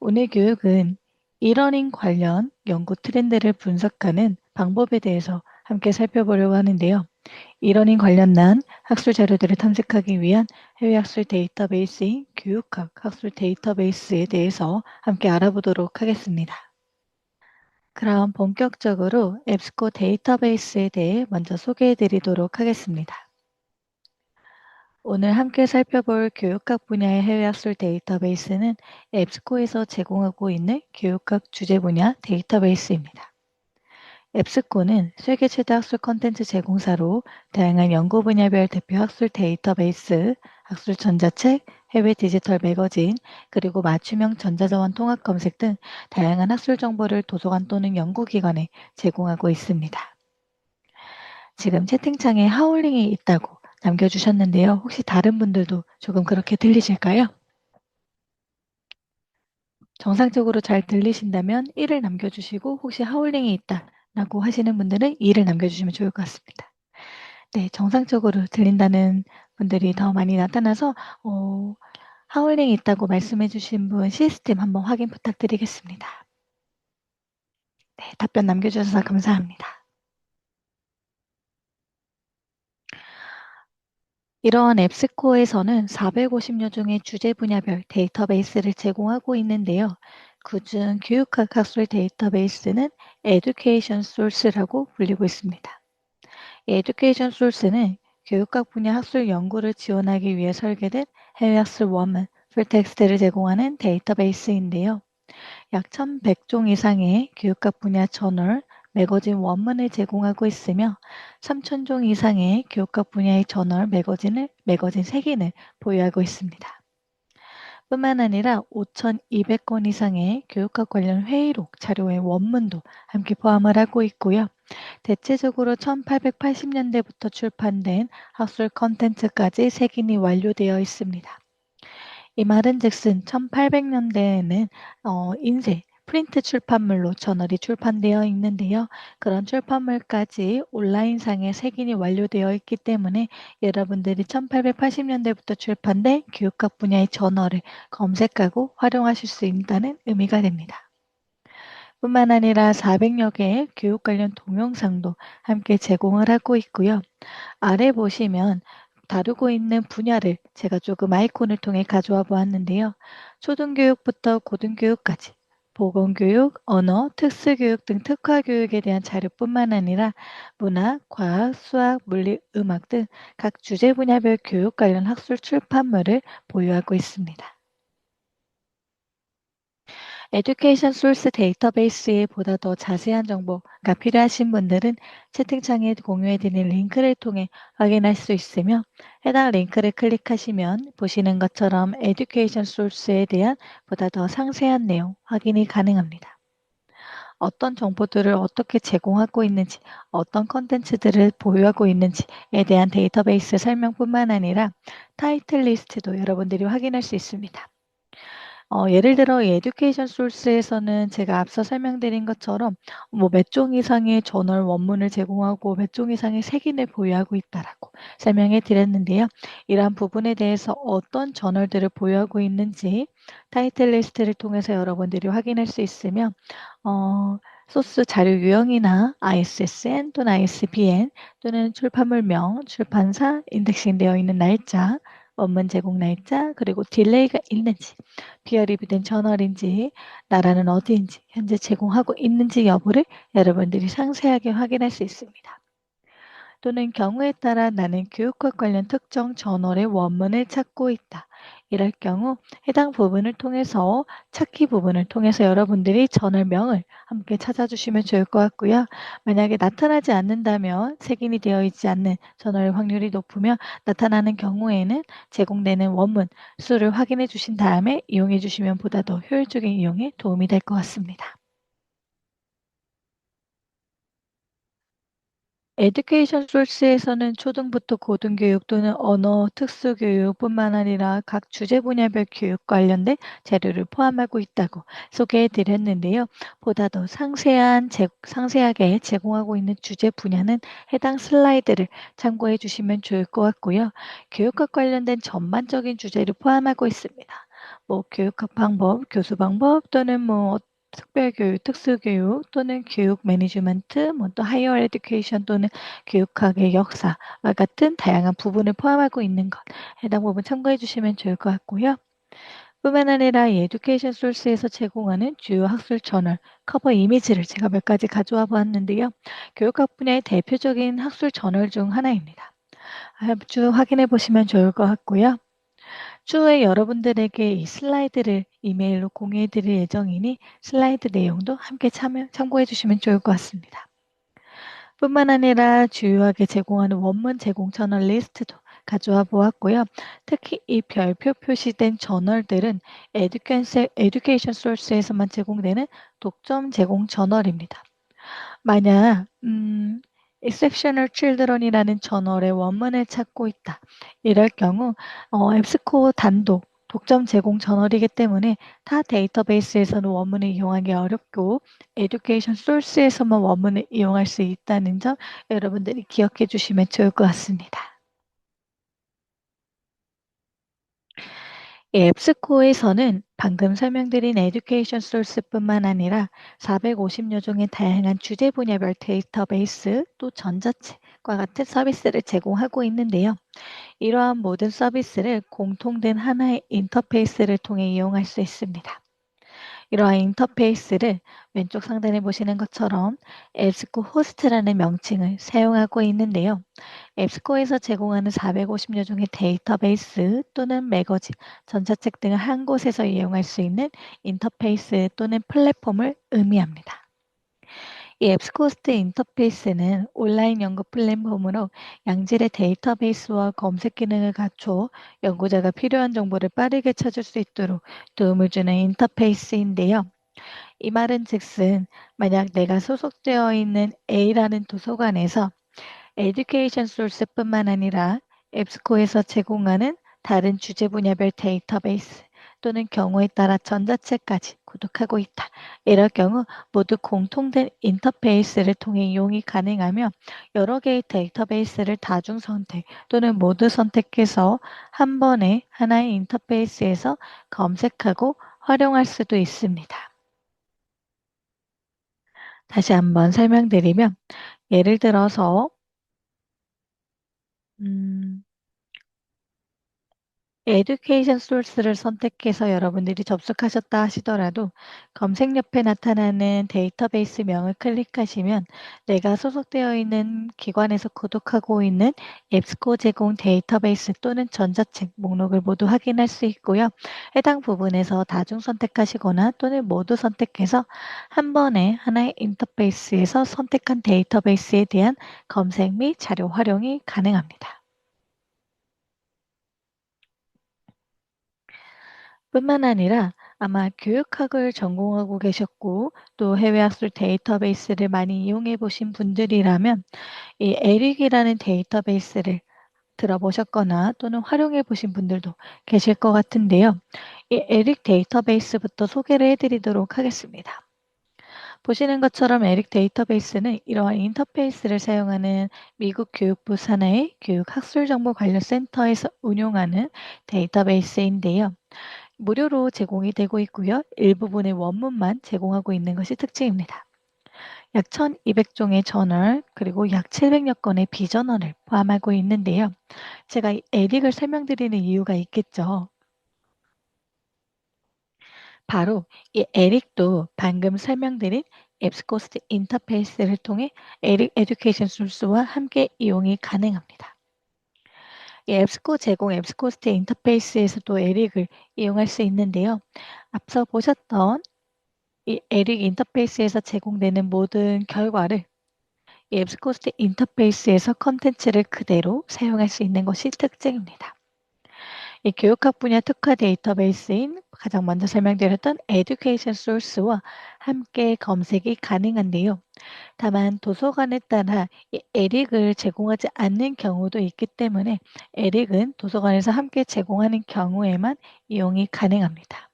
오늘 교육은 이러닝 관련 연구 트렌드를 분석하는 방법에 대해서 함께 살펴보려고 하는데요. 이러닝 관련한 학술 자료들을 탐색하기 위한 해외 학술 데이터베이스인 교육학 학술 데이터베이스에 대해서 함께 알아보도록 하겠습니다. 그럼 본격적으로 앱스코 데이터베이스에 대해 먼저 소개해 드리도록 하겠습니다. 오늘 함께 살펴볼 교육학 분야의 해외 학술 데이터베이스는 앱스코에서 제공하고 있는 교육학 주제 분야 데이터베이스입니다. 앱스코는 세계 최대 학술 콘텐츠 제공사로 다양한 연구 분야별 대표 학술 데이터베이스, 학술 전자책, 해외 디지털 매거진, 그리고 맞춤형 전자자원 통합 검색 등 다양한 학술 정보를 도서관 또는 연구기관에 제공하고 있습니다. 지금 채팅창에 하울링이 있다고 남겨주셨는데요. 혹시 다른 분들도 조금 그렇게 들리실까요? 정상적으로 잘 들리신다면 1을 남겨주시고 혹시 하울링이 있다라고 하시는 분들은 2를 남겨주시면 좋을 것 같습니다. 네, 정상적으로 들린다는 분들이 더 많이 나타나서 하울링이 있다고 말씀해 주신 분 시스템 한번 확인 부탁드리겠습니다. 네, 답변 남겨주셔서 감사합니다. 이러한 앱스코어에서는 450여 종의 주제 분야별 데이터베이스를 제공하고 있는데요. 그중 교육학 학술 데이터베이스는 에듀케이션 소스라고 불리고 있습니다. 에듀케이션 소스는 교육학 분야 학술 연구를 지원하기 위해 설계된 해외 학술 원문, 풀텍스트를 제공하는 데이터베이스인데요. 약 1,100종 이상의 교육학 분야 저널, 매거진 원문을 제공하고 있으며 3,000종 이상의 교육학 분야의 저널, 매거진 3개를 보유하고 있습니다. 뿐만 아니라 5,200건 이상의 교육학 관련 회의록, 자료의 원문도 함께 포함을 하고 있고요. 대체적으로 1880년대부터 출판된 학술 컨텐츠까지 색인이 완료되어 있습니다. 이 말은즉슨 1800년대에는 인쇄, 프린트 출판물로 저널이 출판되어 있는데요. 그런 출판물까지 온라인상에 색인이 완료되어 있기 때문에 여러분들이 1880년대부터 출판된 교육학 분야의 저널을 검색하고 활용하실 수 있다는 의미가 됩니다. 뿐만 아니라 400여 개의 교육 관련 동영상도 함께 제공을 하고 있고요. 아래 보시면 다루고 있는 분야를 제가 조금 아이콘을 통해 가져와 보았는데요. 초등교육부터 고등교육까지 보건교육, 언어, 특수교육 등 특화교육에 대한 자료뿐만 아니라 문학, 과학, 수학, 물리, 음악 등 각 주제 분야별 교육 관련 학술 출판물을 보유하고 있습니다. 에듀케이션 소스 데이터베이스에 보다 더 자세한 정보가 필요하신 분들은 채팅창에 공유해드린 링크를 통해 확인할 수 있으며 해당 링크를 클릭하시면 보시는 것처럼 에듀케이션 소스에 대한 보다 더 상세한 내용 확인이 가능합니다. 어떤 정보들을 어떻게 제공하고 있는지, 어떤 컨텐츠들을 보유하고 있는지에 대한 데이터베이스 설명뿐만 아니라 타이틀 리스트도 여러분들이 확인할 수 있습니다. 예를 들어 이 에듀케이션 소스에서는 제가 앞서 설명드린 것처럼 뭐 몇 종 이상의 저널 원문을 제공하고 몇 종 이상의 색인을 보유하고 있다라고 설명해 드렸는데요. 이러한 부분에 대해서 어떤 저널들을 보유하고 있는지 타이틀 리스트를 통해서 여러분들이 확인할 수 있으며 어, 소스 자료 유형이나 ISSN 또는 ISBN 또는 출판물명, 출판사, 인덱싱되어 있는 날짜, 원문 제공 날짜, 그리고 딜레이가 있는지, 피어 리뷰된 저널인지, 나라는 어디인지, 현재 제공하고 있는지 여부를 여러분들이 상세하게 확인할 수 있습니다. 또는 경우에 따라 나는 교육학 관련 특정 저널의 원문을 찾고 있다. 이럴 경우 해당 부분을 통해서 찾기 부분을 통해서 여러분들이 저널명을 함께 찾아주시면 좋을 것 같고요. 만약에 나타나지 않는다면 색인이 되어 있지 않는 저널 확률이 높으며 나타나는 경우에는 제공되는 원문 수를 확인해 주신 다음에 이용해 주시면 보다 더 효율적인 이용에 도움이 될 것 같습니다. 에듀케이션 소스에서는 초등부터 고등교육 또는 언어 특수교육뿐만 아니라 각 주제 분야별 교육 관련된 자료를 포함하고 있다고 소개해 드렸는데요. 보다 더 상세하게 제공하고 있는 주제 분야는 해당 슬라이드를 참고해 주시면 좋을 것 같고요. 교육학 관련된 전반적인 주제를 포함하고 있습니다. 뭐 교육학 방법, 교수 방법 또는 뭐 특별교육, 특수교육 또는 교육 매니지먼트, 뭐 또 하이어 에듀케이션 또는 교육학의 역사와 같은 다양한 부분을 포함하고 있는 것. 해당 부분 참고해 주시면 좋을 것 같고요. 뿐만 아니라 이 에듀케이션 소스에서 제공하는 주요 학술 저널, 커버 이미지를 제가 몇 가지 가져와 보았는데요. 교육학 분야의 대표적인 학술 저널 중 하나입니다. 쭉 확인해 보시면 좋을 것 같고요. 추후에 여러분들에게 이 슬라이드를 이메일로 공유해 드릴 예정이니 슬라이드 내용도 함께 참고해 주시면 좋을 것 같습니다. 뿐만 아니라 주요하게 제공하는 원문 제공 저널 리스트도 가져와 보았고요. 특히 이 별표 표시된 저널들은 에듀케이션 소스에서만 제공되는 독점 제공 저널입니다. 만약 Exceptional Children이라는 저널의 원문을 찾고 있다. 이럴 경우 앱스코 단독 독점 제공 저널이기 때문에 타 데이터베이스에서는 원문을 이용하기 어렵고 에듀케이션 소스에서만 원문을 이용할 수 있다는 점 여러분들이 기억해 주시면 좋을 것 같습니다. 이 앱스코어에서는 방금 설명드린 에듀케이션 소스뿐만 아니라 450여 종의 다양한 주제 분야별 데이터베이스 또 전자책과 같은 서비스를 제공하고 있는데요. 이러한 모든 서비스를 공통된 하나의 인터페이스를 통해 이용할 수 있습니다. 이러한 인터페이스를 왼쪽 상단에 보시는 것처럼 앱스코 호스트라는 명칭을 사용하고 있는데요. 앱스코에서 제공하는 450여 종의 데이터베이스 또는 매거진, 전자책 등을 한 곳에서 이용할 수 있는 인터페이스 또는 플랫폼을 의미합니다. 이 앱스코스트 인터페이스는 온라인 연구 플랫폼으로 양질의 데이터베이스와 검색 기능을 갖춰 연구자가 필요한 정보를 빠르게 찾을 수 있도록 도움을 주는 인터페이스인데요. 이 말은 즉슨 만약 내가 소속되어 있는 A라는 도서관에서 에듀케이션 소스뿐만 아니라 앱스코에서 제공하는 다른 주제 분야별 데이터베이스 또는 경우에 따라 전자책까지 구독하고 있다. 이럴 경우 모두 공통된 인터페이스를 통해 이용이 가능하며 여러 개의 데이터베이스를 다중 선택 또는 모두 선택해서 한 번에 하나의 인터페이스에서 검색하고 활용할 수도 있습니다. 다시 한번 설명드리면 예를 들어서 음, 에듀케이션 소스를 선택해서 여러분들이 접속하셨다 하시더라도 검색 옆에 나타나는 데이터베이스 명을 클릭하시면 내가 소속되어 있는 기관에서 구독하고 있는 앱스코 제공 데이터베이스 또는 전자책 목록을 모두 확인할 수 있고요. 해당 부분에서 다중 선택하시거나 또는 모두 선택해서 한 번에 하나의 인터페이스에서 선택한 데이터베이스에 대한 검색 및 자료 활용이 가능합니다. 뿐만 아니라 아마 교육학을 전공하고 계셨고 또 해외 학술 데이터베이스를 많이 이용해 보신 분들이라면 이 에릭이라는 데이터베이스를 들어보셨거나 또는 활용해 보신 분들도 계실 것 같은데요. 이 에릭 데이터베이스부터 소개를 해드리도록 하겠습니다. 보시는 것처럼 에릭 데이터베이스는 이러한 인터페이스를 사용하는 미국 교육부 산하의 교육학술정보 관련 센터에서 운용하는 데이터베이스인데요. 무료로 제공이 되고 있고요. 일부분의 원문만 제공하고 있는 것이 특징입니다. 약 1200종의 저널 그리고 약 700여 건의 비저널을 포함하고 있는데요. 제가 이 에릭을 설명드리는 이유가 있겠죠. 바로 이 에릭도 방금 설명드린 앱스코스트 인터페이스를 통해 에릭 에듀케이션 소스와 함께 이용이 가능합니다. 이 앱스코 제공 앱스코스트 인터페이스에서도 에릭을 이용할 수 있는데요. 앞서 보셨던 이 에릭 인터페이스에서 제공되는 모든 결과를 이 앱스코스트 인터페이스에서 컨텐츠를 그대로 사용할 수 있는 것이 특징입니다. 이 교육학 분야 특화 데이터베이스인 가장 먼저 설명드렸던 에듀케이션 소스와 함께 검색이 가능한데요. 다만 도서관에 따라 이 에릭을 제공하지 않는 경우도 있기 때문에 에릭은 도서관에서 함께 제공하는 경우에만 이용이 가능합니다.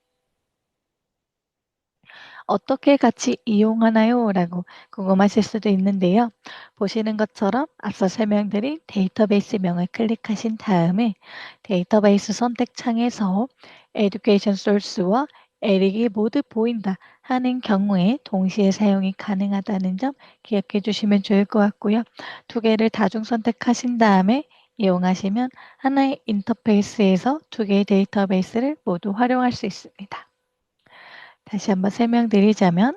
어떻게 같이 이용하나요? 라고 궁금하실 수도 있는데요. 보시는 것처럼 앞서 설명드린 데이터베이스 명을 클릭하신 다음에 데이터베이스 선택창에서 Education Source와 에릭이 모두 보인다 하는 경우에 동시에 사용이 가능하다는 점 기억해 주시면 좋을 것 같고요. 두 개를 다중 선택하신 다음에 이용하시면 하나의 인터페이스에서 두 개의 데이터베이스를 모두 활용할 수 있습니다. 다시 한번 설명드리자면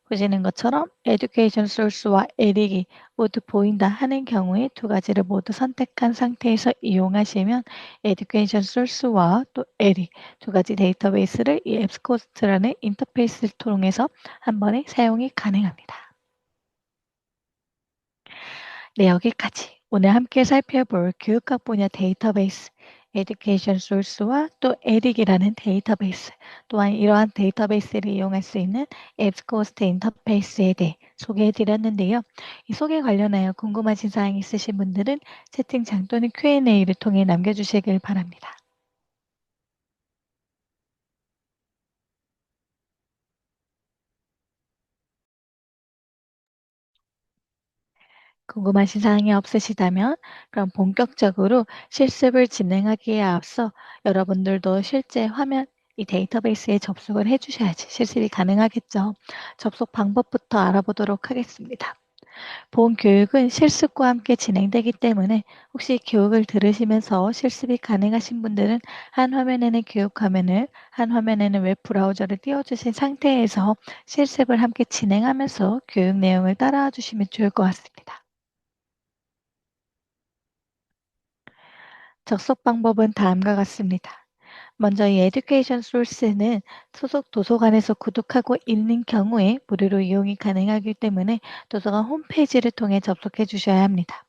보시는 것처럼 Education Source와 에릭이 모두 보인다 하는 경우에 두 가지를 모두 선택한 상태에서 이용하시면 Education Source와 또 에릭 두 가지 데이터베이스를 이 앱스코스트라는 인터페이스를 통해서 한 번에 사용이 가능합니다. 네, 여기까지 오늘 함께 살펴볼 교육학 분야 데이터베이스, 에듀케이션 소스와 또 에릭이라는 데이터베이스, 또한 이러한 데이터베이스를 이용할 수 있는 앱스코스트 인터페이스에 대해 소개해 드렸는데요. 이 소개 관련하여 궁금하신 사항 있으신 분들은 채팅창 또는 Q&A를 통해 남겨주시길 바랍니다. 궁금하신 사항이 없으시다면 그럼 본격적으로 실습을 진행하기에 앞서 여러분들도 실제 화면 이 데이터베이스에 접속을 해주셔야지 실습이 가능하겠죠. 접속 방법부터 알아보도록 하겠습니다. 본 교육은 실습과 함께 진행되기 때문에 혹시 교육을 들으시면서 실습이 가능하신 분들은 한 화면에는 교육 화면을, 한 화면에는 웹 브라우저를 띄워주신 상태에서 실습을 함께 진행하면서 교육 내용을 따라와 주시면 좋을 것 같습니다. 접속 방법은 다음과 같습니다. 먼저 이 에듀케이션 소스는 소속 도서관에서 구독하고 있는 경우에 무료로 이용이 가능하기 때문에 도서관 홈페이지를 통해 접속해 주셔야 합니다.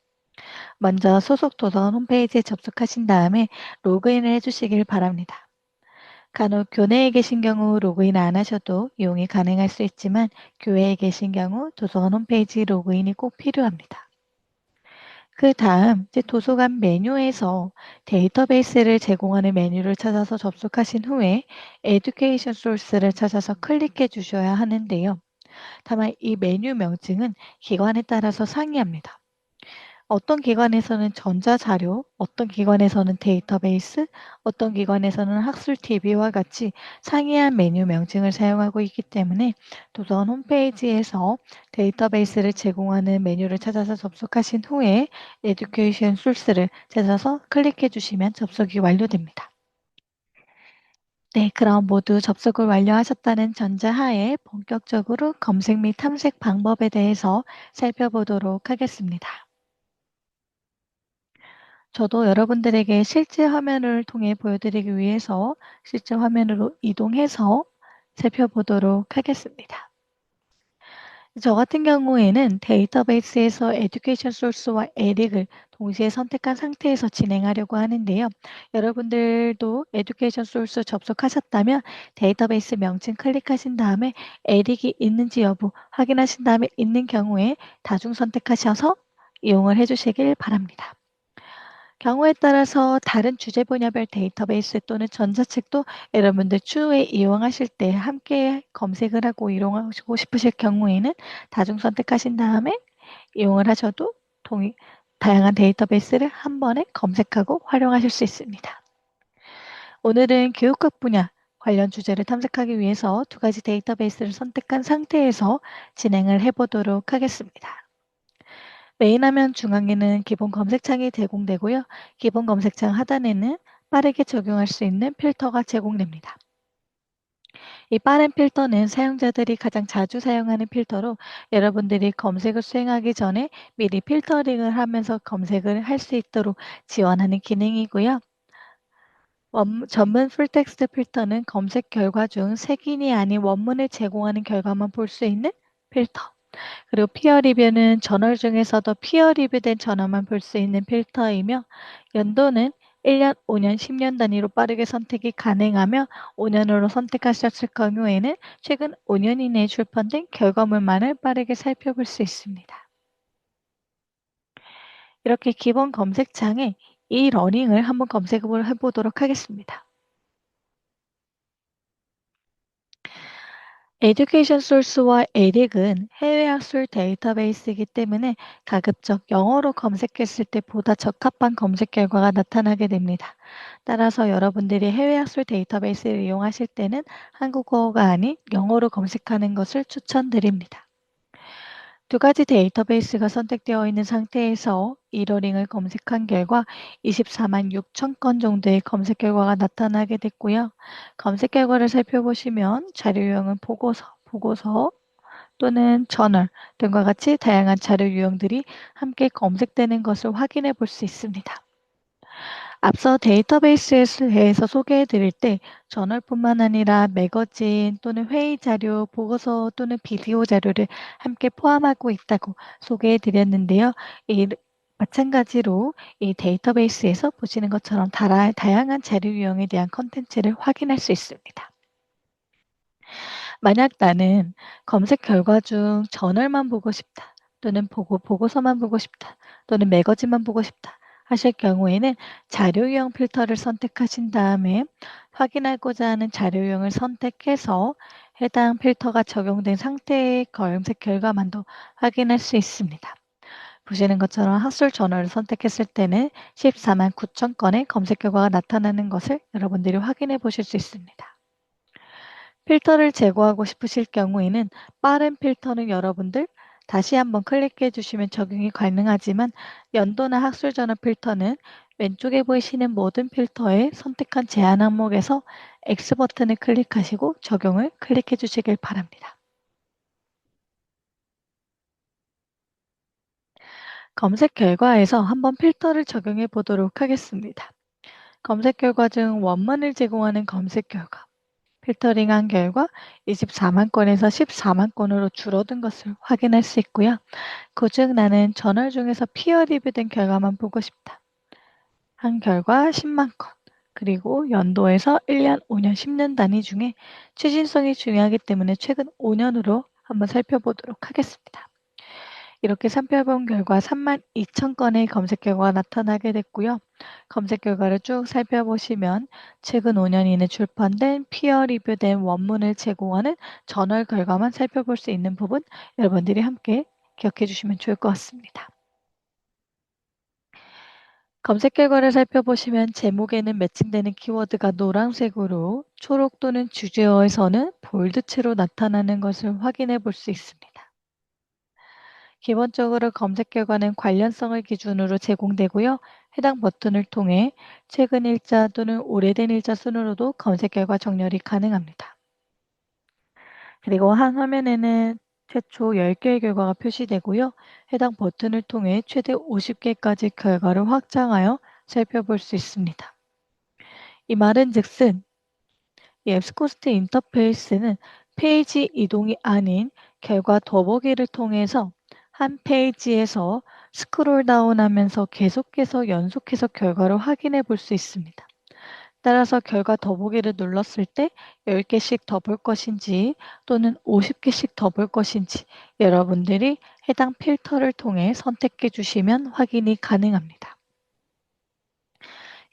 먼저 소속 도서관 홈페이지에 접속하신 다음에 로그인을 해주시길 바랍니다. 간혹 교내에 계신 경우 로그인 안 하셔도 이용이 가능할 수 있지만 교외에 계신 경우 도서관 홈페이지 로그인이 꼭 필요합니다. 그 다음 이제 도서관 메뉴에서 데이터베이스를 제공하는 메뉴를 찾아서 접속하신 후에 에듀케이션 소스를 찾아서 클릭해 주셔야 하는데요. 다만 이 메뉴 명칭은 기관에 따라서 상이합니다. 어떤 기관에서는 전자자료, 어떤 기관에서는 데이터베이스, 어떤 기관에서는 학술 TV와 같이 상이한 메뉴 명칭을 사용하고 있기 때문에 도서관 홈페이지에서 데이터베이스를 제공하는 메뉴를 찾아서 접속하신 후에 에듀케이션 소스를 찾아서 클릭해 주시면 접속이 완료됩니다. 네, 그럼 모두 접속을 완료하셨다는 전제하에 본격적으로 검색 및 탐색 방법에 대해서 살펴보도록 하겠습니다. 저도 여러분들에게 실제 화면을 통해 보여드리기 위해서 실제 화면으로 이동해서 살펴보도록 하겠습니다. 저 같은 경우에는 데이터베이스에서 에듀케이션 소스와 에릭을 동시에 선택한 상태에서 진행하려고 하는데요. 여러분들도 에듀케이션 소스 접속하셨다면 데이터베이스 명칭 클릭하신 다음에 에릭이 있는지 여부 확인하신 다음에 있는 경우에 다중 선택하셔서 이용을 해주시길 바랍니다. 경우에 따라서 다른 주제 분야별 데이터베이스 또는 전자책도 여러분들 추후에 이용하실 때 함께 검색을 하고 이용하시고 싶으실 경우에는 다중 선택하신 다음에 이용을 하셔도 다양한 데이터베이스를 한 번에 검색하고 활용하실 수 있습니다. 오늘은 교육학 분야 관련 주제를 탐색하기 위해서 두 가지 데이터베이스를 선택한 상태에서 진행을 해보도록 하겠습니다. 메인 화면 중앙에는 기본 검색창이 제공되고요. 기본 검색창 하단에는 빠르게 적용할 수 있는 필터가 제공됩니다. 이 빠른 필터는 사용자들이 가장 자주 사용하는 필터로 여러분들이 검색을 수행하기 전에 미리 필터링을 하면서 검색을 할 수 있도록 지원하는 기능이고요. 전문 풀텍스트 필터는 검색 결과 중 색인이 아닌 원문을 제공하는 결과만 볼 수 있는 필터. 그리고 피어 리뷰는 저널 중에서도 피어 리뷰된 저널만 볼 수 있는 필터이며 연도는 1년, 5년, 10년 단위로 빠르게 선택이 가능하며 5년으로 선택하셨을 경우에는 최근 5년 이내에 출판된 결과물만을 빠르게 살펴볼 수 있습니다. 이렇게 기본 검색창에 이 러닝을 한번 검색을 해보도록 하겠습니다. 에듀케이션 소스와 에딕은 해외 학술 데이터베이스이기 때문에 가급적 영어로 검색했을 때 보다 적합한 검색 결과가 나타나게 됩니다. 따라서 여러분들이 해외 학술 데이터베이스를 이용하실 때는 한국어가 아닌 영어로 검색하는 것을 추천드립니다. 두 가지 데이터베이스가 선택되어 있는 상태에서 이러링을 검색한 결과 24만 6천 건 정도의 검색 결과가 나타나게 됐고요. 검색 결과를 살펴보시면 자료 유형은 보고서 또는 저널 등과 같이 다양한 자료 유형들이 함께 검색되는 것을 확인해 볼 수 있습니다. 앞서 데이터베이스에 대해서 소개해 드릴 때 저널뿐만 아니라 매거진 또는 회의 자료, 보고서 또는 비디오 자료를 함께 포함하고 있다고 소개해 드렸는데요. 이 마찬가지로 이 데이터베이스에서 보시는 것처럼 다양한 자료 유형에 대한 컨텐츠를 확인할 수 있습니다. 만약 나는 검색 결과 중 저널만 보고 싶다, 또는 보고서만 보고 싶다, 또는 매거진만 보고 싶다 하실 경우에는 자료 유형 필터를 선택하신 다음에 확인하고자 하는 자료 유형을 선택해서 해당 필터가 적용된 상태의 검색 결과만도 확인할 수 있습니다. 보시는 것처럼 학술 저널을 선택했을 때는 14만 9천 건의 검색 결과가 나타나는 것을 여러분들이 확인해 보실 수 있습니다. 필터를 제거하고 싶으실 경우에는 빠른 필터는 여러분들 다시 한번 클릭해 주시면 적용이 가능하지만 연도나 학술 저널 필터는 왼쪽에 보이시는 모든 필터에 선택한 제한 항목에서 X 버튼을 클릭하시고 적용을 클릭해 주시길 바랍니다. 검색 결과에서 한번 필터를 적용해 보도록 하겠습니다. 검색 결과 중 원문을 제공하는 검색 결과. 필터링한 결과 24만 건에서 14만 건으로 줄어든 것을 확인할 수 있고요. 그중 나는 저널 중에서 피어 리뷰된 결과만 보고 싶다. 한 결과 10만 건. 그리고 연도에서 1년, 5년, 10년 단위 중에 추진성이 중요하기 때문에 최근 5년으로 한번 살펴보도록 하겠습니다. 이렇게 살펴본 결과 3만 2천 건의 검색 결과가 나타나게 됐고요. 검색 결과를 쭉 살펴보시면 최근 5년 이내 출판된 피어 리뷰된 원문을 제공하는 저널 결과만 살펴볼 수 있는 부분 여러분들이 함께 기억해 주시면 좋을 것 같습니다. 검색 결과를 살펴보시면 제목에는 매칭되는 키워드가 노란색으로 초록 또는 주제어에서는 볼드체로 나타나는 것을 확인해 볼 수 있습니다. 기본적으로 검색 결과는 관련성을 기준으로 제공되고요. 해당 버튼을 통해 최근 일자 또는 오래된 일자 순으로도 검색 결과 정렬이 가능합니다. 그리고 한 화면에는 최초 10개의 결과가 표시되고요. 해당 버튼을 통해 최대 50개까지 결과를 확장하여 살펴볼 수 있습니다. 이 말은 즉슨 이 앱스코스트 인터페이스는 페이지 이동이 아닌 결과 더보기를 통해서 한 페이지에서 스크롤 다운하면서 계속해서 연속해서 결과를 확인해 볼 수 있습니다. 따라서 결과 더보기를 눌렀을 때 10개씩 더 볼 것인지 또는 50개씩 더 볼 것인지 여러분들이 해당 필터를 통해 선택해 주시면 확인이 가능합니다.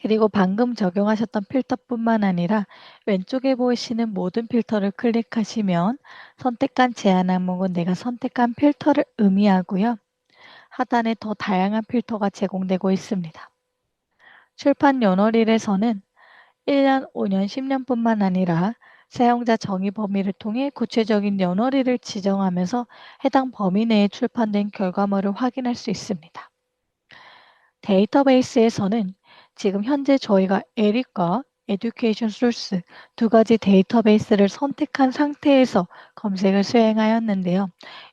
그리고 방금 적용하셨던 필터뿐만 아니라 왼쪽에 보이시는 모든 필터를 클릭하시면 선택한 제한 항목은 내가 선택한 필터를 의미하고요. 하단에 더 다양한 필터가 제공되고 있습니다. 출판 연월일에서는 1년, 5년, 10년뿐만 아니라 사용자 정의 범위를 통해 구체적인 연월일을 지정하면서 해당 범위 내에 출판된 결과물을 확인할 수 있습니다. 데이터베이스에서는 지금 현재 저희가 에릭과 에듀케이션 소스 두 가지 데이터베이스를 선택한 상태에서 검색을 수행하였는데요.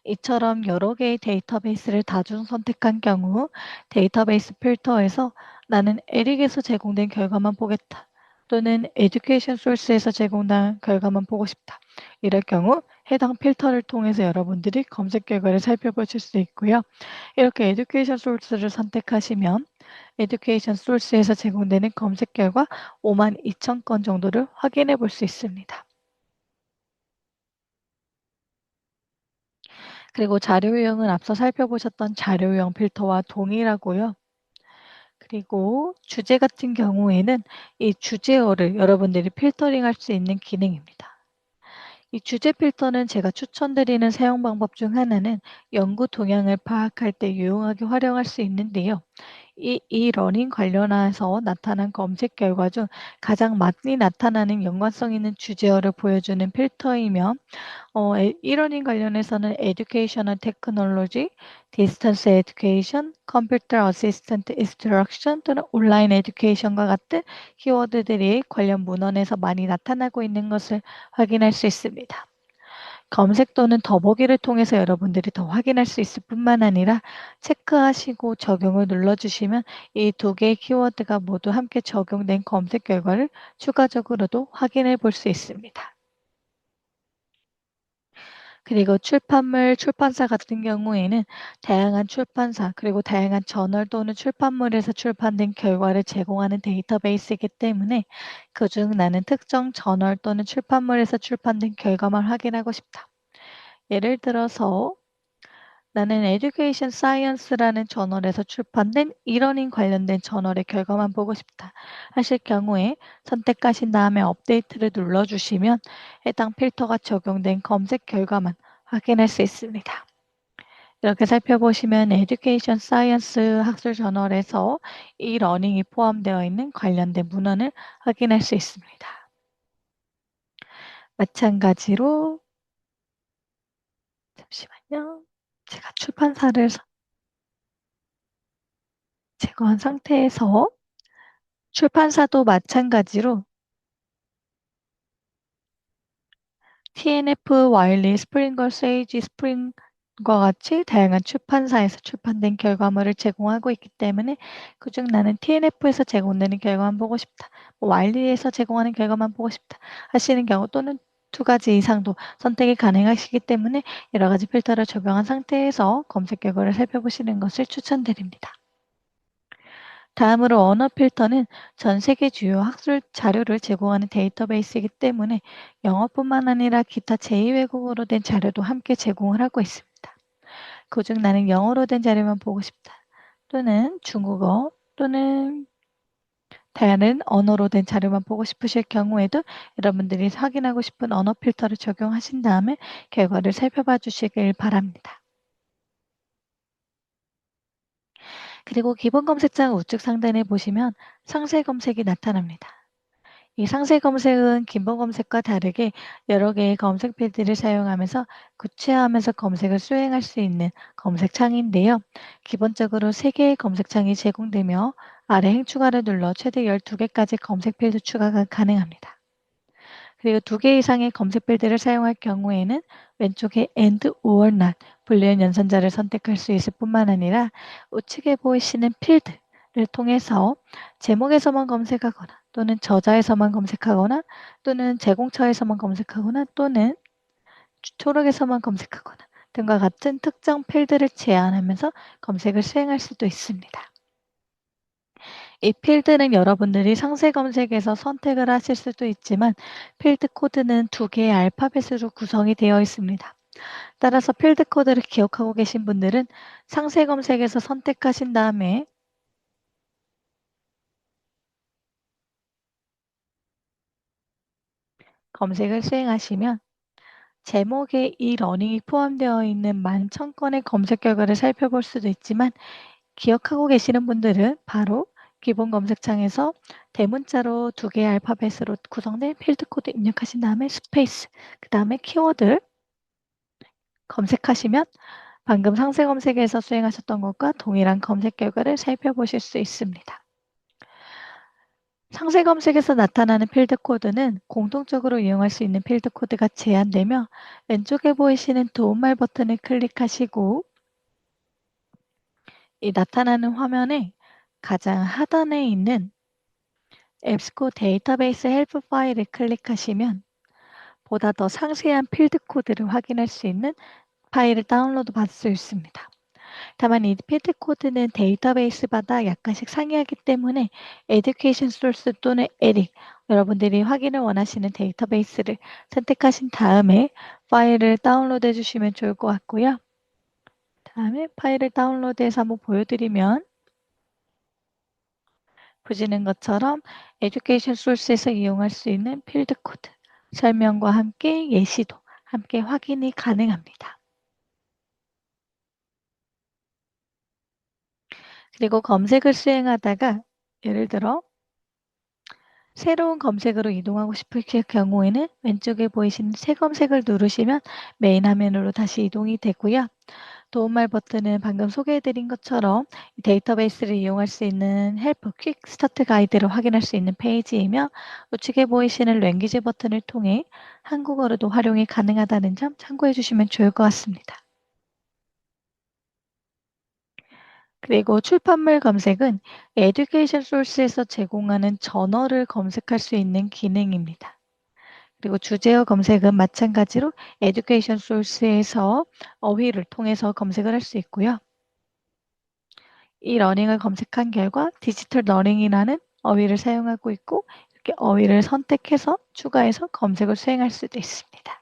이처럼 여러 개의 데이터베이스를 다중 선택한 경우 데이터베이스 필터에서 나는 에릭에서 제공된 결과만 보겠다. 또는 에듀케이션 소스에서 제공된 결과만 보고 싶다. 이럴 경우 해당 필터를 통해서 여러분들이 검색 결과를 살펴보실 수 있고요. 이렇게 에듀케이션 소스를 선택하시면 에듀케이션 소스에서 제공되는 검색 결과 5만 2천 건 정도를 확인해 볼 수 있습니다. 그리고 자료 유형은 앞서 살펴보셨던 자료 유형 필터와 동일하고요. 그리고 주제 같은 경우에는 이 주제어를 여러분들이 필터링할 수 있는 기능입니다. 이 주제 필터는 제가 추천드리는 사용 방법 중 하나는 연구 동향을 파악할 때 유용하게 활용할 수 있는데요. 이 러닝 관련해서 나타난 검색 결과 중 가장 많이 나타나는 연관성 있는 주제어를 보여주는 필터이며 이러닝 관련해서는 Educational Technology, Distance Education, Computer Assisted Instruction 또는 온라인 에듀케이션과 같은 키워드들이 관련 문헌에서 많이 나타나고 있는 것을 확인할 수 있습니다. 검색 또는 더보기를 통해서 여러분들이 더 확인할 수 있을 뿐만 아니라 체크하시고 적용을 눌러주시면 이 두 개의 키워드가 모두 함께 적용된 검색 결과를 추가적으로도 확인해 볼 수 있습니다. 그리고 출판물, 출판사 같은 경우에는 다양한 출판사 그리고 다양한 저널 또는 출판물에서 출판된 결과를 제공하는 데이터베이스이기 때문에 그중 나는 특정 저널 또는 출판물에서 출판된 결과만 확인하고 싶다. 예를 들어서 나는 에듀케이션 사이언스라는 저널에서 출판된 이러닝 관련된 저널의 결과만 보고 싶다 하실 경우에 선택하신 다음에 업데이트를 눌러주시면 해당 필터가 적용된 검색 결과만 확인할 수 있습니다. 이렇게 살펴보시면 에듀케이션 사이언스 학술 저널에서 이 러닝이 포함되어 있는 관련된 문헌을 확인할 수 있습니다. 마찬가지로 잠시만요. 제가 출판사를 제거한 상태에서 출판사도 마찬가지로 TNF, 와일리, 스프링걸, 세이지, 스프링과 같이 다양한 출판사에서 출판된 결과물을 제공하고 있기 때문에 그중 나는 TNF에서 제공되는 결과만 보고 싶다. 와일리에서 제공하는 결과만 보고 싶다 하시는 경우 또는 두 가지 이상도 선택이 가능하시기 때문에 여러 가지 필터를 적용한 상태에서 검색 결과를 살펴보시는 것을 추천드립니다. 다음으로 언어 필터는 전 세계 주요 학술 자료를 제공하는 데이터베이스이기 때문에 영어뿐만 아니라 기타 제2외국어로 된 자료도 함께 제공을 하고 있습니다. 그중 나는 영어로 된 자료만 보고 싶다. 또는 중국어 또는 다양한 언어로 된 자료만 보고 싶으실 경우에도 여러분들이 확인하고 싶은 언어 필터를 적용하신 다음에 결과를 살펴봐 주시길 바랍니다. 그리고 기본 검색창 우측 상단에 보시면 상세 검색이 나타납니다. 이 상세 검색은 기본 검색과 다르게 여러 개의 검색 필드를 사용하면서 구체화하면서 검색을 수행할 수 있는 검색창인데요. 기본적으로 3개의 검색창이 제공되며 아래 행 추가를 눌러 최대 12개까지 검색 필드 추가가 가능합니다. 그리고 2개 이상의 검색 필드를 사용할 경우에는 왼쪽에 and or not 불리한 연산자를 선택할 수 있을 뿐만 아니라 우측에 보이시는 필드를 통해서 제목에서만 검색하거나 또는 저자에서만 검색하거나 또는 제공처에서만 검색하거나 또는 초록에서만 검색하거나 등과 같은 특정 필드를 제한하면서 검색을 수행할 수도 있습니다. 이 필드는 여러분들이 상세 검색에서 선택을 하실 수도 있지만 필드 코드는 2개의 알파벳으로 구성이 되어 있습니다. 따라서 필드 코드를 기억하고 계신 분들은 상세 검색에서 선택하신 다음에 검색을 수행하시면 제목에 이 러닝이 포함되어 있는 11,000건의 검색 결과를 살펴볼 수도 있지만 기억하고 계시는 분들은 바로 기본 검색창에서 대문자로 2개의 알파벳으로 구성된 필드 코드 입력하신 다음에 스페이스, 그 다음에 키워드 검색하시면 방금 상세 검색에서 수행하셨던 것과 동일한 검색 결과를 살펴보실 수 있습니다. 상세 검색에서 나타나는 필드 코드는 공통적으로 이용할 수 있는 필드 코드가 제한되며 왼쪽에 보이시는 도움말 버튼을 클릭하시고 이 나타나는 화면에 가장 하단에 있는 앱스코 데이터베이스 헬프 파일을 클릭하시면 보다 더 상세한 필드 코드를 확인할 수 있는 파일을 다운로드 받을 수 있습니다. 다만 이 필드 코드는 데이터베이스마다 약간씩 상이하기 때문에 에듀케이션 소스 또는 에릭 여러분들이 확인을 원하시는 데이터베이스를 선택하신 다음에 파일을 다운로드 해주시면 좋을 것 같고요. 다음에 파일을 다운로드해서 한번 보여드리면 보시는 것처럼 에듀케이션 소스에서 이용할 수 있는 필드 코드 설명과 함께 예시도 함께 확인이 가능합니다. 그리고 검색을 수행하다가 예를 들어 새로운 검색으로 이동하고 싶을 경우에는 왼쪽에 보이시는 새 검색을 누르시면 메인 화면으로 다시 이동이 되고요. 도움말 버튼은 방금 소개해드린 것처럼 이 데이터베이스를 이용할 수 있는 헬프 퀵 스타트 가이드를 확인할 수 있는 페이지이며 우측에 보이시는 랭귀지 버튼을 통해 한국어로도 활용이 가능하다는 점 참고해 주시면 좋을 것 같습니다. 그리고 출판물 검색은 에듀케이션 소스에서 제공하는 저널을 검색할 수 있는 기능입니다. 그리고 주제어 검색은 마찬가지로 에듀케이션 소스에서 어휘를 통해서 검색을 할 수 있고요. 이 러닝을 검색한 결과 디지털 러닝이라는 어휘를 사용하고 있고 이렇게 어휘를 선택해서 추가해서 검색을 수행할 수도 있습니다.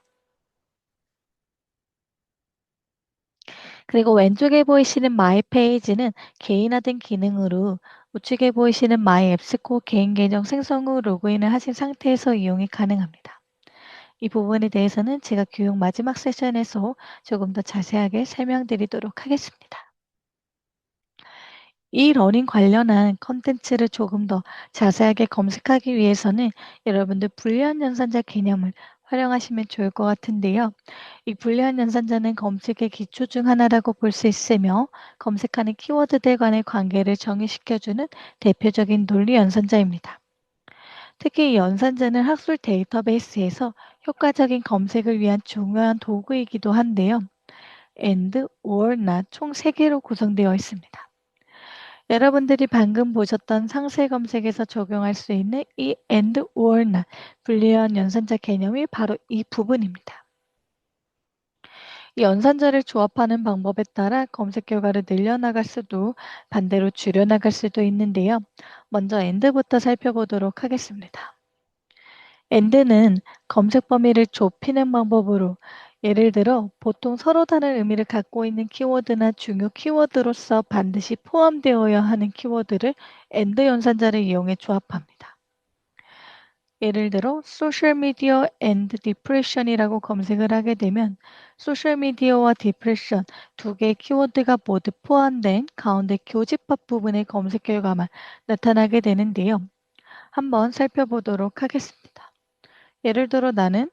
그리고 왼쪽에 보이시는 마이 페이지는 개인화된 기능으로 우측에 보이시는 마이 앱스코 개인 계정 생성 후 로그인을 하신 상태에서 이용이 가능합니다. 이 부분에 대해서는 제가 교육 마지막 세션에서 조금 더 자세하게 설명드리도록 하겠습니다. 이 러닝 관련한 컨텐츠를 조금 더 자세하게 검색하기 위해서는 여러분들 불리한 연산자 개념을 활용하시면 좋을 것 같은데요. 이 불리한 연산자는 검색의 기초 중 하나라고 볼 수 있으며 검색하는 키워드들 간의 관계를 정의시켜주는 대표적인 논리 연산자입니다. 특히 이 연산자는 학술 데이터베이스에서 효과적인 검색을 위한 중요한 도구이기도 한데요. and, or, not 총 3개로 구성되어 있습니다. 여러분들이 방금 보셨던 상세 검색에서 적용할 수 있는 이 and, or, not 불리한 연산자 개념이 바로 이 부분입니다. 이 연산자를 조합하는 방법에 따라 검색 결과를 늘려나갈 수도 반대로 줄여나갈 수도 있는데요. 먼저 and부터 살펴보도록 하겠습니다. and는 검색 범위를 좁히는 방법으로 예를 들어 보통 서로 다른 의미를 갖고 있는 키워드나 중요 키워드로서 반드시 포함되어야 하는 키워드를 and 연산자를 이용해 조합합니다. 예를 들어 소셜미디어 and 디프레션이라고 검색을 하게 되면 소셜미디어와 디프레션 두 개의 키워드가 모두 포함된 가운데 교집합 부분의 검색 결과만 나타나게 되는데요. 한번 살펴보도록 하겠습니다. 예를 들어 나는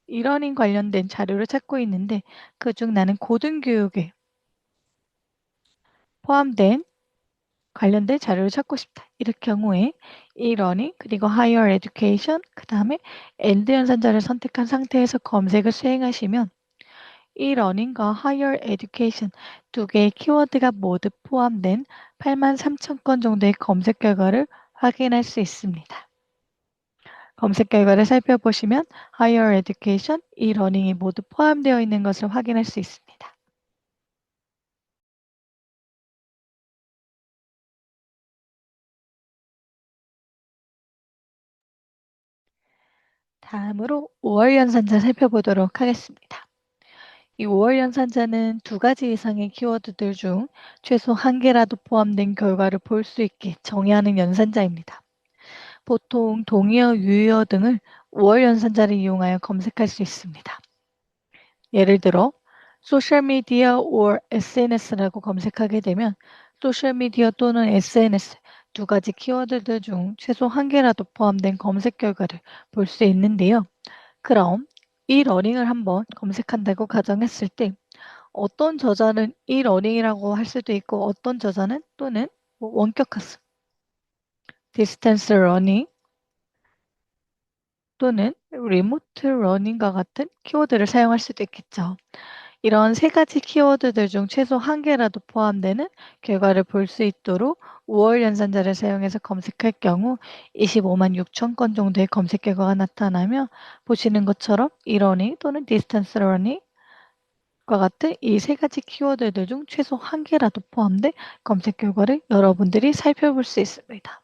이러닝 관련된 자료를 찾고 있는데 그중 나는 고등교육에 포함된 관련된 자료를 찾고 싶다. 이럴 경우에 e-learning 그리고 higher education 그 다음에 and 연산자를 선택한 상태에서 검색을 수행하시면 e-learning과 higher education 두 개의 키워드가 모두 포함된 83,000건 정도의 검색 결과를 확인할 수 있습니다. 검색 결과를 살펴보시면 higher education, e-learning이 모두 포함되어 있는 것을 확인할 수 있습니다. 다음으로 5월 연산자 살펴보도록 하겠습니다. 이 5월 연산자는 두 가지 이상의 키워드들 중 최소 한 개라도 포함된 결과를 볼 수 있게 정의하는 연산자입니다. 보통 동의어, 유의어 등을 5월 연산자를 이용하여 검색할 수 있습니다. 예를 들어 소셜미디어 or SNS라고 검색하게 되면 소셜미디어 또는 SNS 두 가지 키워드들 중 최소 한 개라도 포함된 검색 결과를 볼 수 있는데요. 그럼 이 러닝을 한번 검색한다고 가정했을 때 어떤 저자는 이 러닝이라고 할 수도 있고 어떤 저자는 또는 원격 학습, 디스턴스 러닝 또는 리모트 러닝과 같은 키워드를 사용할 수도 있겠죠. 이런 세 가지 키워드들 중 최소 한 개라도 포함되는 결과를 볼 수 있도록 5월 연산자를 사용해서 검색할 경우 25만 6천 건 정도의 검색 결과가 나타나며 보시는 것처럼 이러닝 또는 디스턴스 러닝과 같은 이 세 가지 키워드들 중 최소 한 개라도 포함된 검색 결과를 여러분들이 살펴볼 수 있습니다.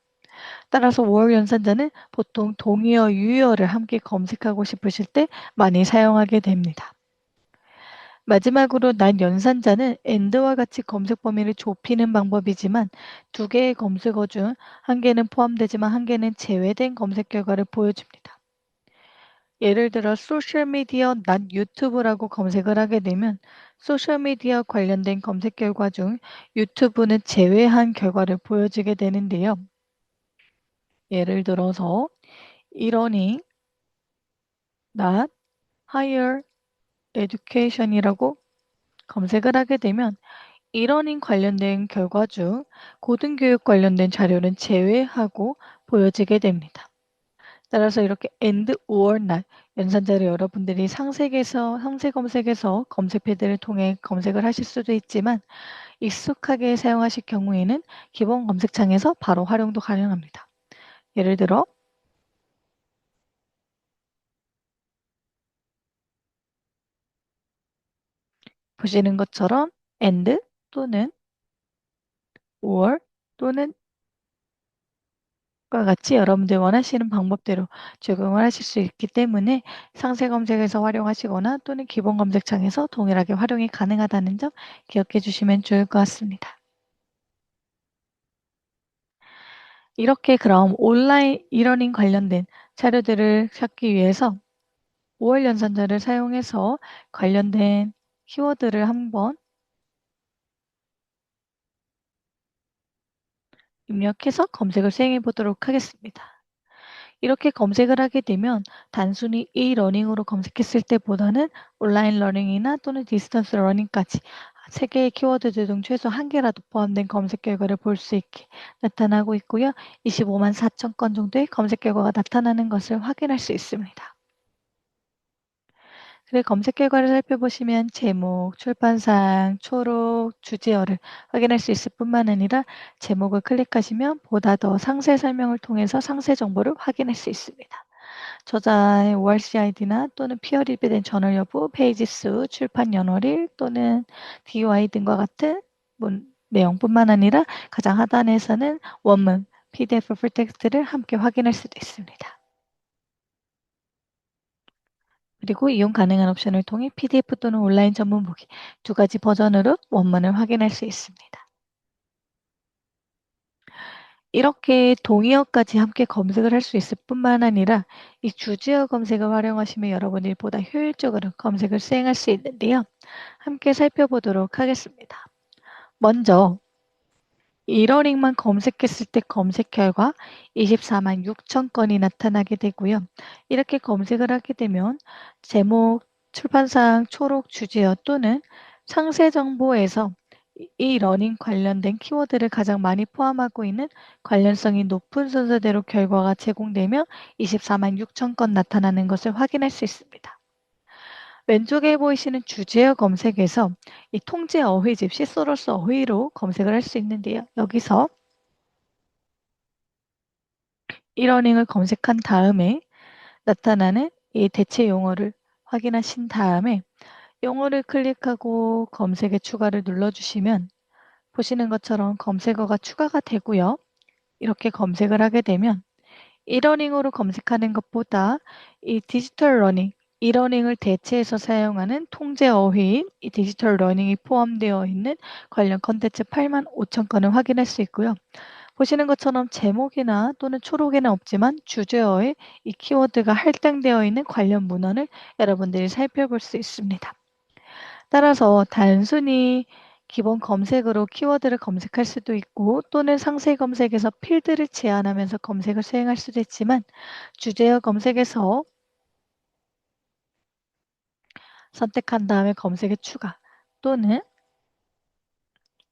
따라서 5월 연산자는 보통 동의어, 유의어를 함께 검색하고 싶으실 때 많이 사용하게 됩니다. 마지막으로 난 연산자는 and와 같이 검색 범위를 좁히는 방법이지만 두 개의 검색어 중 한 개는 포함되지만 한 개는 제외된 검색 결과를 보여줍니다. 예를 들어 소셜미디어 not 유튜브라고 검색을 하게 되면 소셜미디어 관련된 검색 결과 중 유튜브는 제외한 결과를 보여주게 되는데요. 예를 들어서 earning not higher education이라고 검색을 하게 되면 earning 관련된 결과 중 고등교육 관련된 자료는 제외하고 보여지게 됩니다. 따라서 이렇게 and or not 연산자를 여러분들이 상세 검색에서 검색 패드를 통해 검색을 하실 수도 있지만 익숙하게 사용하실 경우에는 기본 검색창에서 바로 활용도 가능합니다. 예를 들어 보시는 것처럼 and 또는 or 또는 과 같이 여러분들 원하시는 방법대로 적용을 하실 수 있기 때문에 상세 검색에서 활용하시거나 또는 기본 검색창에서 동일하게 활용이 가능하다는 점 기억해 주시면 좋을 것 같습니다. 이렇게 그럼 온라인 이러닝 관련된 자료들을 찾기 위해서 5월 연산자를 사용해서 관련된 키워드를 한번 입력해서 검색을 수행해 보도록 하겠습니다. 이렇게 검색을 하게 되면 단순히 e-러닝으로 검색했을 때보다는 온라인 러닝이나 또는 디스턴스 러닝까지 세 개의 키워드들 중 최소 한 개라도 포함된 검색 결과를 볼 수 있게 나타나고 있고요. 25만 4천 건 정도의 검색 결과가 나타나는 것을 확인할 수 있습니다. 그래 검색 결과를 살펴보시면 제목, 출판상, 초록, 주제어를 확인할 수 있을 뿐만 아니라 제목을 클릭하시면 보다 더 상세 설명을 통해서 상세 정보를 확인할 수 있습니다. 저자의 ORC 아이디나 또는 피어 리뷰된 저널 여부, 페이지 수, 출판 연월일 또는 DOI 등과 같은 내용뿐만 아니라 가장 하단에서는 원문, PDF 풀텍스트를 함께 확인할 수도 있습니다. 그리고 이용 가능한 옵션을 통해 PDF 또는 온라인 전문 보기 두 가지 버전으로 원문을 확인할 수 있습니다. 이렇게 동의어까지 함께 검색을 할 수 있을 뿐만 아니라 이 주제어 검색을 활용하시면 여러분이 보다 효율적으로 검색을 수행할 수 있는데요. 함께 살펴보도록 하겠습니다. 먼저 이러닝만 검색했을 때 검색 결과 24만 6천 건이 나타나게 되고요. 이렇게 검색을 하게 되면 제목, 출판사항, 초록 주제어 또는 상세 정보에서 이 러닝 관련된 키워드를 가장 많이 포함하고 있는 관련성이 높은 순서대로 결과가 제공되며 24만 6천 건 나타나는 것을 확인할 수 있습니다. 왼쪽에 보이시는 주제어 검색에서 이 통제 어휘집 시소로스 어휘로 검색을 할 수 있는데요. 여기서 이러닝을 검색한 다음에 나타나는 이 대체 용어를 확인하신 다음에 용어를 클릭하고 검색에 추가를 눌러주시면 보시는 것처럼 검색어가 추가가 되고요. 이렇게 검색을 하게 되면 이러닝으로 검색하는 것보다 이 디지털 러닝, 이러닝을 대체해서 사용하는 통제 어휘인 이 디지털 러닝이 포함되어 있는 관련 컨텐츠 8만 5천 건을 확인할 수 있고요. 보시는 것처럼 제목이나 또는 초록에는 없지만 주제어에 이 키워드가 할당되어 있는 관련 문헌을 여러분들이 살펴볼 수 있습니다. 따라서 단순히 기본 검색으로 키워드를 검색할 수도 있고 또는 상세 검색에서 필드를 제한하면서 검색을 수행할 수도 있지만 주제어 검색에서 선택한 다음에 검색에 추가 또는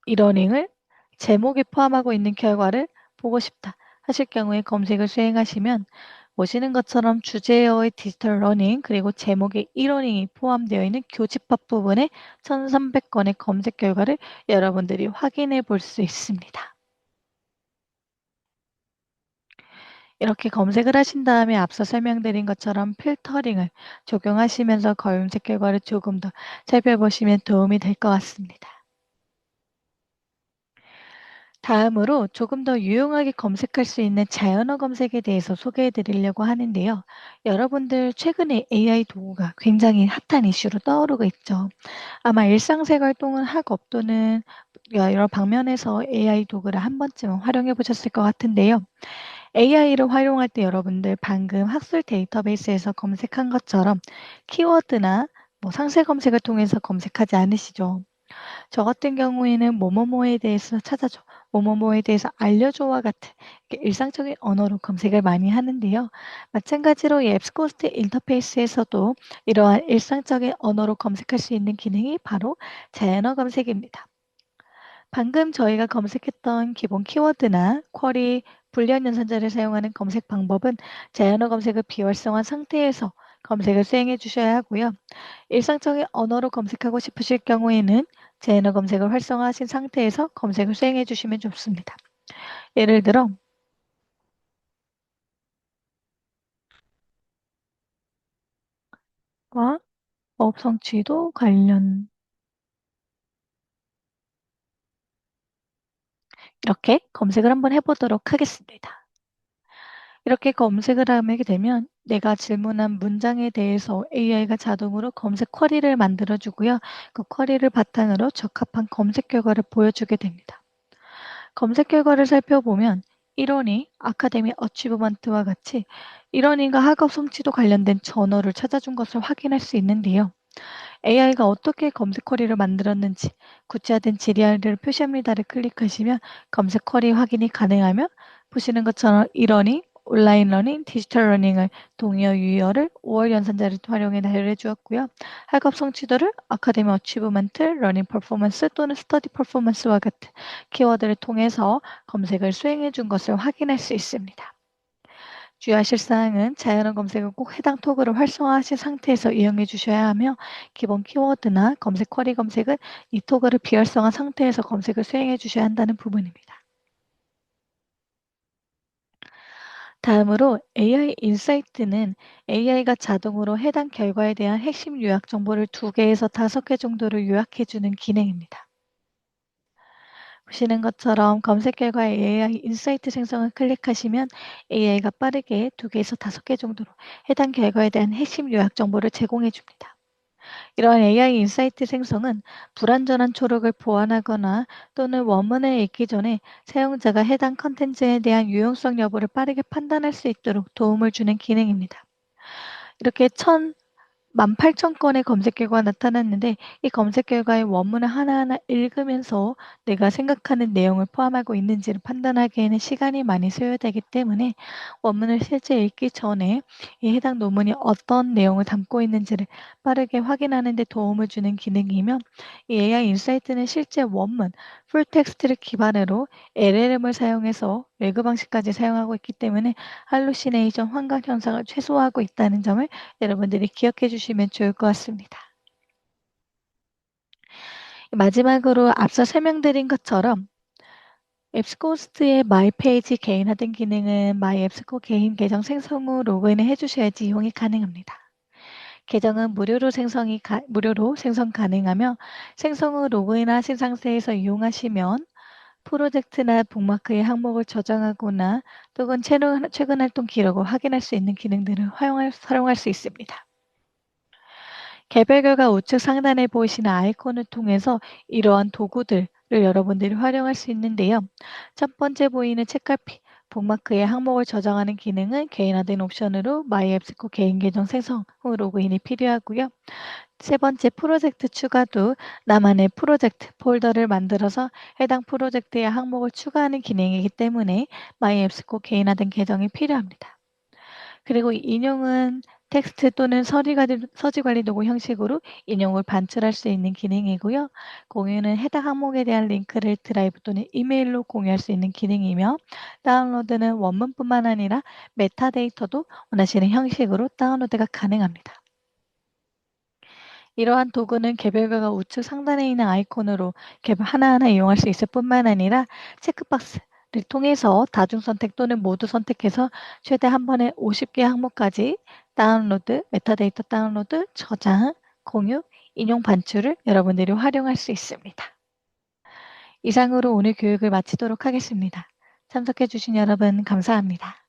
이러닝을 제목에 포함하고 있는 결과를 보고 싶다 하실 경우에 검색을 수행하시면 보시는 것처럼 주제어의 디지털 러닝 그리고 제목의 이러닝이 포함되어 있는 교집합 부분에 1300건의 검색 결과를 여러분들이 확인해 볼 수 있습니다. 이렇게 검색을 하신 다음에 앞서 설명드린 것처럼 필터링을 적용하시면서 검색 결과를 조금 더 살펴보시면 도움이 될 것 같습니다. 다음으로 조금 더 유용하게 검색할 수 있는 자연어 검색에 대해서 소개해 드리려고 하는데요. 여러분들 최근에 AI 도구가 굉장히 핫한 이슈로 떠오르고 있죠. 아마 일상생활 또는 학업 또는 여러 방면에서 AI 도구를 한 번쯤은 활용해 보셨을 것 같은데요. AI를 활용할 때 여러분들 방금 학술 데이터베이스에서 검색한 것처럼 키워드나 상세 검색을 통해서 검색하지 않으시죠? 저 같은 경우에는 뭐뭐뭐에 대해서 찾아줘, 뭐뭐뭐에 대해서 알려줘와 같은 이렇게 일상적인 언어로 검색을 많이 하는데요. 마찬가지로 이 앱스코스트 인터페이스에서도 이러한 일상적인 언어로 검색할 수 있는 기능이 바로 자연어 검색입니다. 방금 저희가 검색했던 기본 키워드나 쿼리, 불리한 연산자를 사용하는 검색 방법은 자연어 검색을 비활성화한 상태에서 검색을 수행해 주셔야 하고요. 일상적인 언어로 검색하고 싶으실 경우에는 제너 검색을 활성화하신 상태에서 검색을 수행해 주시면 좋습니다. 예를 들어 과 업 성취도 관련 이렇게 검색을 한번 해보도록 하겠습니다. 이렇게 검색을 하게 되면 내가 질문한 문장에 대해서 AI가 자동으로 검색 쿼리를 만들어 주고요. 그 쿼리를 바탕으로 적합한 검색 결과를 보여주게 됩니다. 검색 결과를 살펴보면 이론이 아카데미 어치브먼트와 같이 이론인과 학업 성취도 관련된 저널을 찾아준 것을 확인할 수 있는데요. AI가 어떻게 검색 쿼리를 만들었는지 구체화된 지리알을 표시합니다를 클릭하시면 검색 쿼리 확인이 가능하며 보시는 것처럼 이러닝, 온라인 러닝, 디지털 러닝을 동의어 유의어를 5월 연산자를 활용해 나열해 주었고요. 학업 성취도를 아카데미 어치브먼트, 러닝 퍼포먼스 또는 스터디 퍼포먼스와 같은 키워드를 통해서 검색을 수행해 준 것을 확인할 수 있습니다. 주의하실 사항은 자연어 검색은 꼭 해당 토글을 활성화하신 상태에서 이용해 주셔야 하며 기본 키워드나 검색 쿼리 검색은 이 토글을 비활성화 상태에서 검색을 수행해 주셔야 한다는 부분입니다. 다음으로 AI 인사이트는 AI가 자동으로 해당 결과에 대한 핵심 요약 정보를 2개에서 5개 정도를 요약해 주는 기능입니다. 보시는 것처럼 검색 결과에 AI 인사이트 생성을 클릭하시면 AI가 빠르게 2개에서 5개 정도로 해당 결과에 대한 핵심 요약 정보를 제공해 줍니다. 이러한 AI 인사이트 생성은 불완전한 초록을 보완하거나 또는 원문을 읽기 전에 사용자가 해당 컨텐츠에 대한 유용성 여부를 빠르게 판단할 수 있도록 도움을 주는 기능입니다. 이렇게 18,000건의 검색 결과가 나타났는데 이 검색 결과의 원문을 하나하나 읽으면서 내가 생각하는 내용을 포함하고 있는지를 판단하기에는 시간이 많이 소요되기 때문에 원문을 실제 읽기 전에 이 해당 논문이 어떤 내용을 담고 있는지를 빠르게 확인하는 데 도움을 주는 기능이며 이 AI 인사이트는 실제 원문, 풀텍스트를 기반으로 LLM을 사용해서 외그 방식까지 사용하고 있기 때문에 할루시네이션 환각 현상을 최소화하고 있다는 점을 여러분들이 기억해 주시면 좋을 것 같습니다. 마지막으로 앞서 설명드린 것처럼 앱스코스트의 마이 페이지 개인 하등 기능은 마이 앱스코 개인 계정 생성 후 로그인을 해주셔야지 이용이 가능합니다. 계정은 무료로 생성 가능하며 생성 후 로그인 하신 상태에서 이용하시면 프로젝트나 북마크의 항목을 저장하거나 또는 최근 활동 기록을 확인할 수 있는 기능들을 활용할 수 있습니다. 개별 결과 우측 상단에 보이시는 아이콘을 통해서 이러한 도구들을 여러분들이 활용할 수 있는데요. 첫 번째 보이는 책갈피, 북마크의 항목을 저장하는 기능은 개인화된 옵션으로 마이앱스코 개인 계정 생성 후 로그인이 필요하고요. 세 번째 프로젝트 추가도 나만의 프로젝트 폴더를 만들어서 해당 프로젝트의 항목을 추가하는 기능이기 때문에 마이앱스코 개인화된 계정이 필요합니다. 그리고 인용은 텍스트 또는 서지 관리 도구 형식으로 인용을 반출할 수 있는 기능이고요. 공유는 해당 항목에 대한 링크를 드라이브 또는 이메일로 공유할 수 있는 기능이며 다운로드는 원문뿐만 아니라 메타데이터도 원하시는 형식으로 다운로드가 가능합니다. 이러한 도구는 개별과가 우측 상단에 있는 아이콘으로 하나하나 이용할 수 있을 뿐만 아니라 체크박스를 통해서 다중 선택 또는 모두 선택해서 최대 한 번에 50개 항목까지 다운로드, 메타데이터 다운로드, 저장, 공유, 인용 반출을 여러분들이 활용할 수 있습니다. 이상으로 오늘 교육을 마치도록 하겠습니다. 참석해주신 여러분 감사합니다.